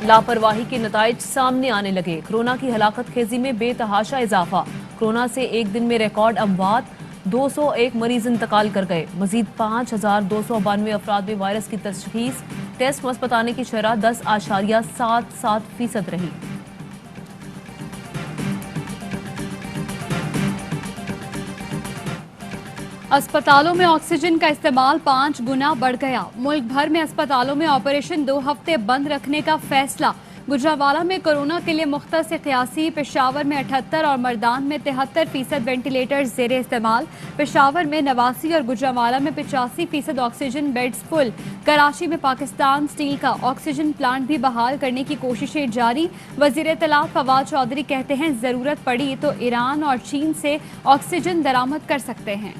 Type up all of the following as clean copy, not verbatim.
लापरवाही के नताइज सामने आने लगे। कोरोना की हलाकत खेजी में बेतहाशा इजाफा। कोरोना से एक दिन में रिकॉर्ड अमवात, 201 मरीज इंतकाल कर गए। मजीद 5292 अफराद में वायरस की तशखीस। टेस्ट मस्बत आने की शरह 10.77% रही। अस्पतालों में ऑक्सीजन का इस्तेमाल 5 गुना बढ़ गया। मुल्क भर में अस्पतालों में ऑपरेशन 2 हफ्ते बंद रखने का फैसला। गुजरांवाला में कोरोना के लिए मुख्तस 81, पेशावर में 78 और मर्दान में 73% वेंटिलेटर जेर इस्तेमाल। पेशावर में 89 और गुजरांवाला में 85% ऑक्सीजन बेड्स फुल। कराची में पाकिस्तान स्टील का ऑक्सीजन प्लांट भी बहाल करने की कोशिशें जारी। वजीर इत्तलात फवाद चौधरी कहते हैं जरूरत पड़ी तो ईरान और चीन से ऑक्सीजन दरामद कर सकते हैं।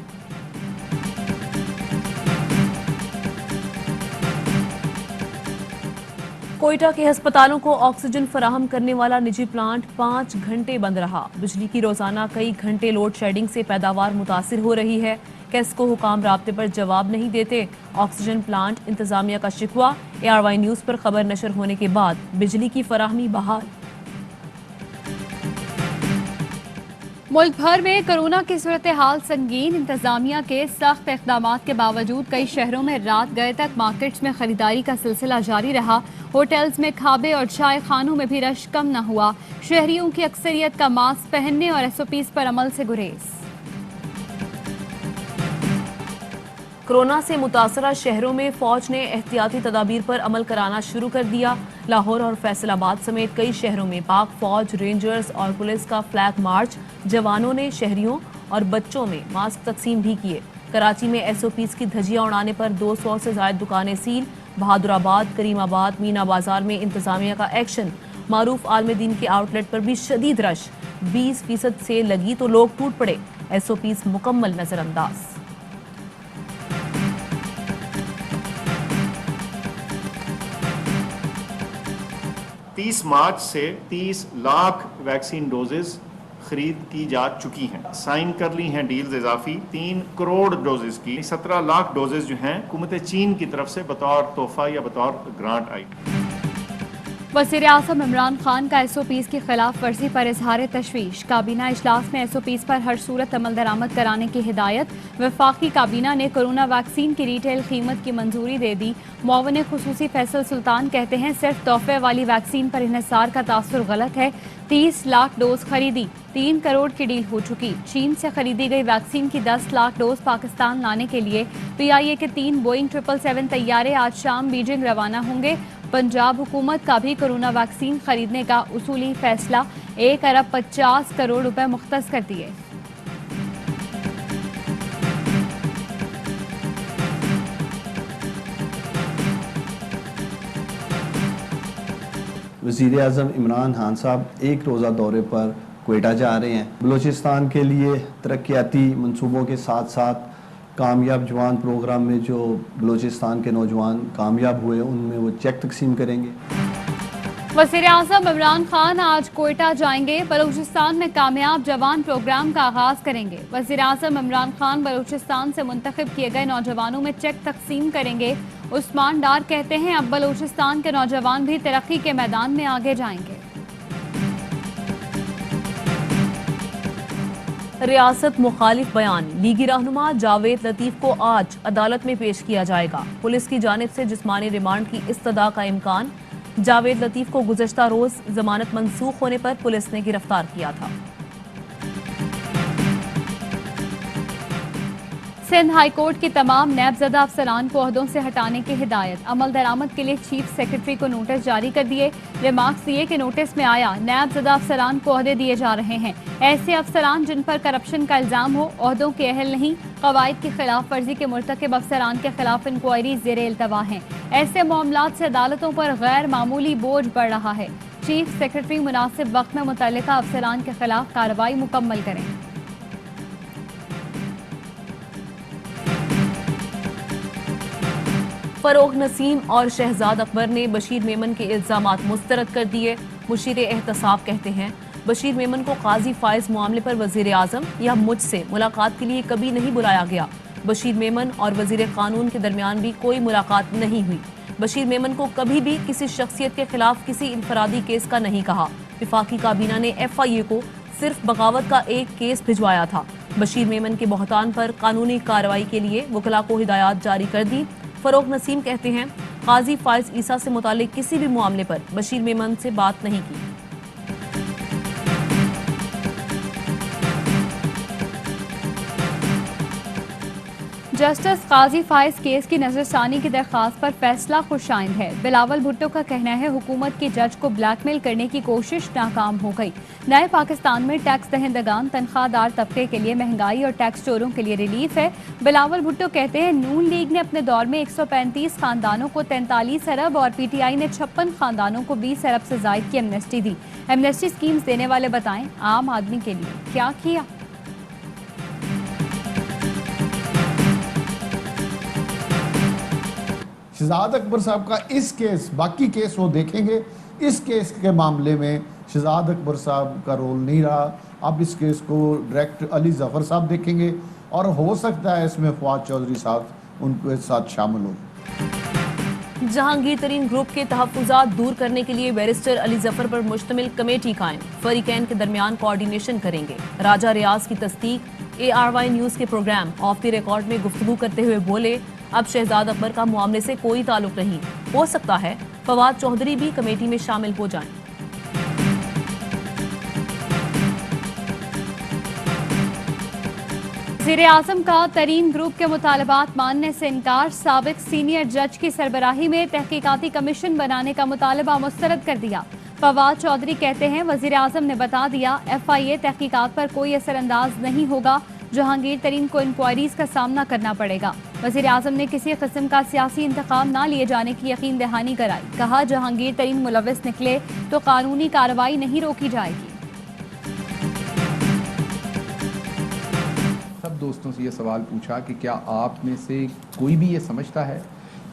कोयटा के अस्पतालों को ऑक्सीजन फराहम करने वाला निजी प्लांट 5 घंटे बंद रहा। बिजली की रोजाना कई घंटे लोड शेडिंग से पैदावार मुतासिर हो रही है। कैस्को हुकाम राब्ते पर जवाब नहीं देते। ऑक्सीजन प्लांट इंतजामिया का शिकवा। ARY न्यूज पर खबर नशर होने के बाद बिजली की फराहमी बहाल। मुल्क भर में कोरोना की सूरत हाल संगीन। इंतजामिया के सख्त इक़दामात के बावजूद कई शहरों में रात गए तक मार्केट्स में खरीदारी का सिलसिला जारी रहा। होटल्स में खाबे और चाय खानों में भी रश कम न हुआ। शहरियों की अक्सरियत का मास्क पहनने और SOPs पर अमल से गुरेज। कोरोना से मुतासरा शहरों में फौज ने एहतियाती तदाबीर पर अमल कराना शुरू कर दिया। लाहौर और फैसलाबाद समेत कई शहरों में पाक फौज, रेंजर्स और पुलिस का फ्लैग मार्च। जवानों ने शहरियों और बच्चों में मास्क तकसीम भी किए। कराची में SOPs की धज्जियां उड़ाने पर 200 से ज्यादा दुकानें सील। बहादुराबाद, करीमाबाद, मीना बाजार में इंतजामिया का एक्शन। मारूफ आलमदीन के आउटलेट पर भी शदीद रश। 20% से लगी तो लोग टूट पड़े। SOPs मुकम्मल नजरअंदाज। 30 मार्च से 30 लाख वैक्सीन डोजेस खरीद की जा चुकी हैं। साइन कर ली हैं डील्स इजाफी 3 करोड़ डोजेस की। 17 लाख डोजेस जो हैं हुकूमत चीन की तरफ से बतौर तोहफा या बतौर ग्रांट आई। वज़ीर आज़म इमरान खान का SOPs की खिलाफ वर्जी पर इजहार तशवीश। काबीना इजलास में SOPs पर हर सूरत अमल दरामद कराने की हिदायत। वफाकी काबीना ने कोरोना वैक्सीन की रिटेल कीमत की मंजूरी दे दी। मुआविन खुसूसी फैसल सुल्तान कहते हैं सिर्फ तोहफे वाली वैक्सीन पर इन्हिसार का तासुर गलत है। 30 लाख डोज खरीदी, 3 करोड़ की डील हो चुकी। चीन से खरीदी गई वैक्सीन की 10 लाख डोज पाकिस्तान लाने के लिए PIA के 3 बोइंग 777 तैयारे आज शाम बीजिंग रवाना होंगे। पंजाब हुकूमत का भी कोरोना वैक्सीन खरीदने का उसूली फैसला। 1 अरब 50 करोड़ रुपए मुख्तस कर दिए। वज़ीर आज़म इमरान खान साहब एक रोज़ा दौरे पर कोयटा जा रहे हैं। बलूचिस्तान के लिए तरक्याती मंसूबों के साथ साथ कामयाब जवान प्रोग्राम में जो बलूचिस्तान के नौजवान कामयाब हुए उनमें वो चेक तकसीम करेंगे। वज़ीर आज़म इमरान खान आज कोयटा जाएंगे। बलूचिस्तान में कामयाब जवान प्रोग्राम का आगाज करेंगे। वज़ीर आज़म इमरान खान बलूचिस्तान से मुंतखब किए गए नौजवानों में चेक तकसीम करेंगे। उस्मान डार कहते हैं अब बलूचिस्तान के नौजवान भी तरक्की के मैदान में आगे जाएंगे। रियासत मुखालिफ बयान। लीगी रहनुमा जावेद लतीफ को आज अदालत में पेश किया जाएगा। पुलिस की जानिब से जिस्मानी रिमांड की इस्तदा का इम्कान। जावेद लतीफ को गुज़श्ता रोज जमानत मंसूख होने पर पुलिस ने गिरफ्तार किया था। सिंध हाई कोर्ट की तमाम नैबज़दा अफसरान को ओहदों से हटाने की हिदायत। अमल दरामद के लिए चीफ सेक्रेटरी को नोटिस जारी कर दिए। रिमार्क्स दिए कि नोटिस में आया नैबज़दा अफसरान को ओहदे दिए जा रहे हैं। ऐसे अफसरान जिन पर करप्शन का इल्जाम हो ओहदों के अहल नहीं। कवायद की खिलाफ वर्जी के मुर्तकिब अफसरान के खिलाफ इंक्वायरी ज़ेरे इल्तवा हैं। ऐसे मामलात से अदालतों पर गैर मामूली बोझ बढ़ रहा है। चीफ सेक्रेटरी मुनासिब वक्त में मुतल्लिका अफसरान के खिलाफ कार्रवाई मुकम्मल करें। फरोग नसीम और शहजाद अकबर ने बशीर मेमन के इल्जामात मुस्तरद कर दिए। मुशीर एहतसाब कहते हैं बशीर मेमन को काजी फाइज मामले पर वजीर आजम या मुझसे मुलाकात के लिए कभी नहीं बुलाया गया। बशीर मेमन और वजीर कानून के दरमियान भी कोई मुलाकात नहीं हुई। बशीर मेमन को कभी भी किसी शख्सियत के खिलाफ किसी इनफरादी केस का नहीं कहा। विफाकी काबीना ने FIA को सिर्फ बगावत का एक केस भिजवाया था। बशीर मेमन के बहतान पर कानूनी कार्रवाई के लिए वकला को हिदायत जारी कर दी। फरोग नसीम कहते हैं, काजी फाइज ईसा से मुतालिक किसी भी मामले पर बशीर मेमन से बात नहीं की। जस्टिस काजी फाइज केस की नजरसानी की दरख्वास्त पर फैसला खुशाइंद है। बिलावल भुट्टो का कहना है, हुकूमत की जज को ब्लैकमेल करने की कोशिश नाकाम हो गई। नए पाकिस्तान में टैक्स दहिंदगान तनख्वाहदार तबके के लिए महंगाई और टैक्स चोरों के लिए रिलीफ है। बिलावल भुट्टो कहते हैं, नून लीग ने अपने दौर में 135 खानदानों को 43 अरब और PTI ने 56 खानदानों को 20 अरब से जायद की एमनेस्टी दी। एमनेस्टी स्कीम्स देने वाले बताएं, आम आदमी के लिए क्या किया। शहजाद अकबर साहब का इस केस, बाकी केस वो देखेंगे, इस केस के मामले में शहजाद अकबर साहब का रोल नहीं रहा। अब इस केस को डायरेक्ट अली जफ़र साहब देखेंगे और हो सकता है इसमें फवाद चौधरी साहब उनके साथ शामिल हो। जहांगीर तरीन ग्रुप के तहफ़्फ़ुज़ात दूर करने के लिए बैरिस्टर अली जफर पर मुश्तमिल कमेटी कायम, फरीकैन के दरमियान कोऑर्डिनेशन करेंगे। राजा रियाज की तस्दीक। ARY न्यूज़ के प्रोग्राम ऑफ द रिकॉर्ड में गुफ्तगू करते हुए बोले, अब शहजाद अकबर का मामले से कोई ताल्लुक नहीं, हो सकता है फवाद चौधरी भी कमेटी में शामिल हो जाएं। वज़ीर आज़म का तरीन ग्रुप के मुतालबात मानने से इनकार। साबिक सीनियर जज की सरबराही में तहकीकाती कमीशन बनाने का मुतालबा मुस्तरद कर दिया। फवाद चौधरी कहते हैं, वज़ीर आज़म ने बता दिया, FIA तहकीकात पर कोई असरअंदाज नहीं होगा। जहांगीर तरीन को इंक्वायरीज का सामना करना पड़ेगा। वज़ीर आज़म ने किसी किस्म का सियासी इंतकाम ना लिए जाने की यकीन दहानी कराई। कहा, जहांगीर तरीन मुलविस निकले तो कानूनी कार्रवाई नहीं रोकी जाएगी। सब दोस्तों से ये सवाल पूछा कि क्या आप में से कोई भी ये समझता है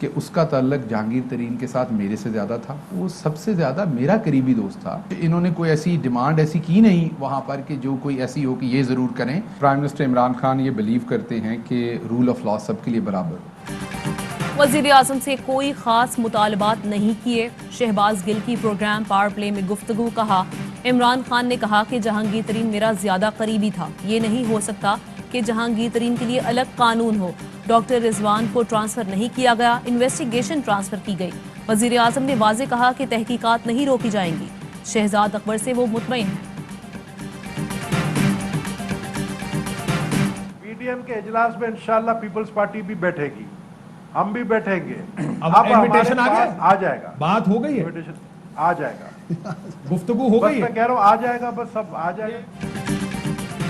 कि उसका ताल्लुक जहांगीर तरीन के साथ मेरे से ज़्यादा था। वो सबसे ज़्यादा मेरा करीबी दोस्त था। इन्होंने कोई ऐसी डिमांड ऐसी की नहीं वहाँ पर कि जो कोई ऐसी हो कि ये ज़रूर करें। प्राइम मिनिस्टर इमरान खान ये बिलीव करते हैं कि रूल ऑफ लॉ सबके लिए बराबर हो। वज़ीर आज़म से कोई ख़ास मुतालबात नहीं किए। शहबाज गिल की प्रोग्राम पावर प्ले में गुफ्तगू। कहा, इमरान खान ने कहा कि जहांगीर तरीन मेरा ज़्यादा करीबी था। ये नहीं हो सकता कि जहांगीर तरीन के लिए अलग कानून हो। डॉक्टर रिजवान को ट्रांसफर नहीं किया गया, इन्वेस्टिगेशन ट्रांसफर की गई। वज़ीर आज़म ने वाज़े कहा कि तहकीकात नहीं रोकी जाएंगी। शहजाद अकबर से वो मुतमईन है। PDM के इजलास में इंशाल्लाह पीपल्स पार्टी भी बैठेगी, हम भी बैठेंगे। अब इनविटेशन आ गया, आ जाएगा, बात हो गई है, इनविटेशन आ जाएगा, गुफ्तगू हो गई है। मैं कह रहा हूँ आ जाएगा, बस सब आ जाएगा।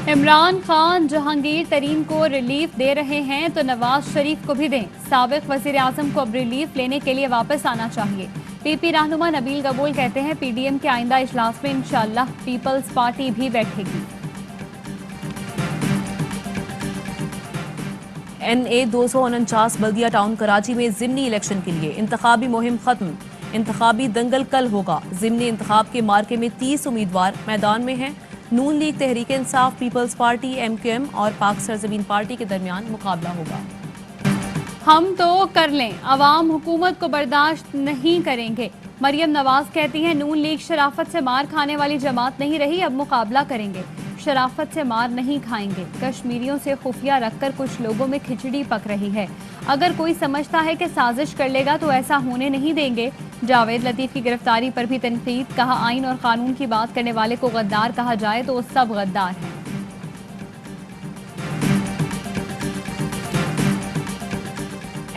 इमरान खान जहांगीर तरीन को रिलीफ दे रहे हैं तो नवाज शरीफ को भी दें। साबिक वज़ीर आज़म को अब रिलीफ लेने के लिए वापस आना चाहिए। PP रहनुमा नबील गबूल कहते हैं, PDM के आइंदा इजलास में इंशाअल्लाह पीपल्स पार्टी भी बैठेगी। NA 249 बल्दिया टाउन कराची में ज़िमनी इलेक्शन के लिए इंतखाबी मुहिम खत्म। इंतखाबी दंगल कल होगा। ज़िमनी इंतखाब के मार्के में 30 उम्मीदवार मैदान में हैं। नून league, Tehreek Insaf, peoples party, MQM और पाक सरजमीन पार्टी के दरमियान मुकाबला होगा। हम तो कर लें, अवाम हुकूमत को बर्दाश्त नहीं करेंगे। मरियम नवाज कहती हैं, नून लीग शराफत से मार खाने वाली जमात नहीं रही, अब मुकाबला करेंगे। शराफत से मार नहीं खाएंगे। कश्मीरियों से खुफिया रखकर कुछ लोगों में खिचड़ी पक रही है। अगर कोई समझता है कि साजिश कर लेगा तो ऐसा होने नहीं देंगे। जावेद लतीफ़ की गिरफ्तारी पर भी तनकीद। कहा, आइन और कानून की बात करने वाले को गद्दार कहा जाए तो सब गद्दार हैं।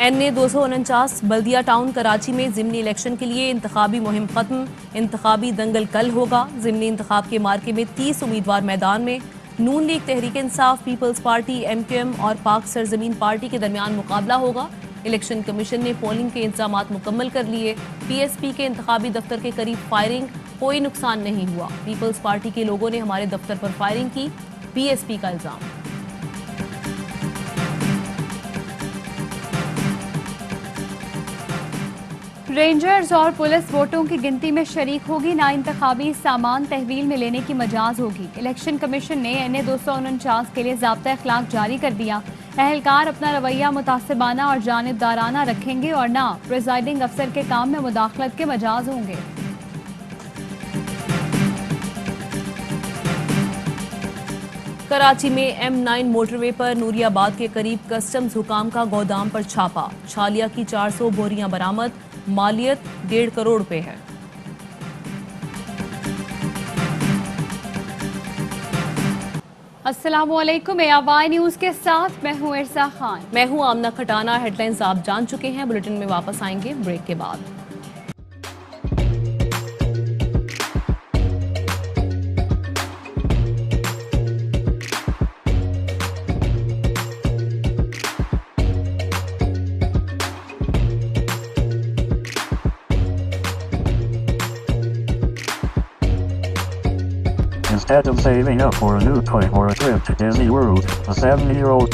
NA 249 बल्दिया टाउन कराची में ज़िमनी इलेक्शन के लिए इंतखाबी मुहिम खत्म। इंतखाबी दंगल कल होगा। ज़िमनी इंतखाब के मार्के में 30 उम्मीदवार मैदान में। नून league, Tehreek Insaf, peoples party, MQM और पाक सरजमीन पार्टी के दरमियान मुकाबला होगा। इलेक्शन कमीशन ने पोलिंग के इंतजामात मुकम्मल कर लिए। PSP के इंतखाबी दफ्तर के करीब फायरिंग, कोई नुकसान नहीं हुआ। पीपल्स पार्टी के लोगों ने हमारे दफ्तर पर फायरिंग की, PSP का इल्जाम। रेंजर्स और पुलिस वोटों की गिनती में शरीक होगी। नाइंतखाबी सामान तहवील में लेने की मजाज होगी। इलेक्शन कमीशन ने NA 249 के लिए ज़ाब्ता अखलाक जारी कर दिया। अहलकार अपना रवैया मुतासिबाना और जानिबदाराना रखेंगे और ना प्रिजाइडिंग अफसर के काम में मुदाखलत के मजाज होंगे। कराची में M9 मोटरवे पर नूरियाबाद के करीब कस्टम्स हुकाम का गोदाम पर छापा। छालिया की 400 बोरियां बरामद, मालियत 1.5 करोड़ रुपए है। अस्सलामुअलैकुम, AY न्यूज़ के साथ मैं हूं इरसा खान। मैं हूं आमना खटाना। हेडलाइंस आप जान चुके हैं, बुलेटिन में वापस आएंगे ब्रेक के बाद। Instead of saving up for a new toy or a trip to Disney World, a 70-year-old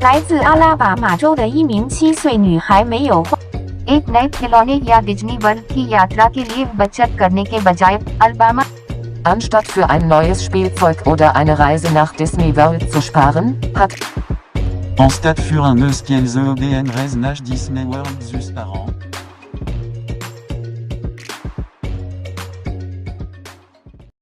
来自阿拉巴马州的一名7岁女孩没有花 एक नए खिलौने या डिज्नी वर्ल्ड की यात्रा के लिए बचत करने के बजाय Alabama Anstatt für ein neues Spielzeug oder eine Reise nach Disney World zu sparen, hat Anstatt für un neus Spielzeug oder eine Reise nach Disney World zu sparen,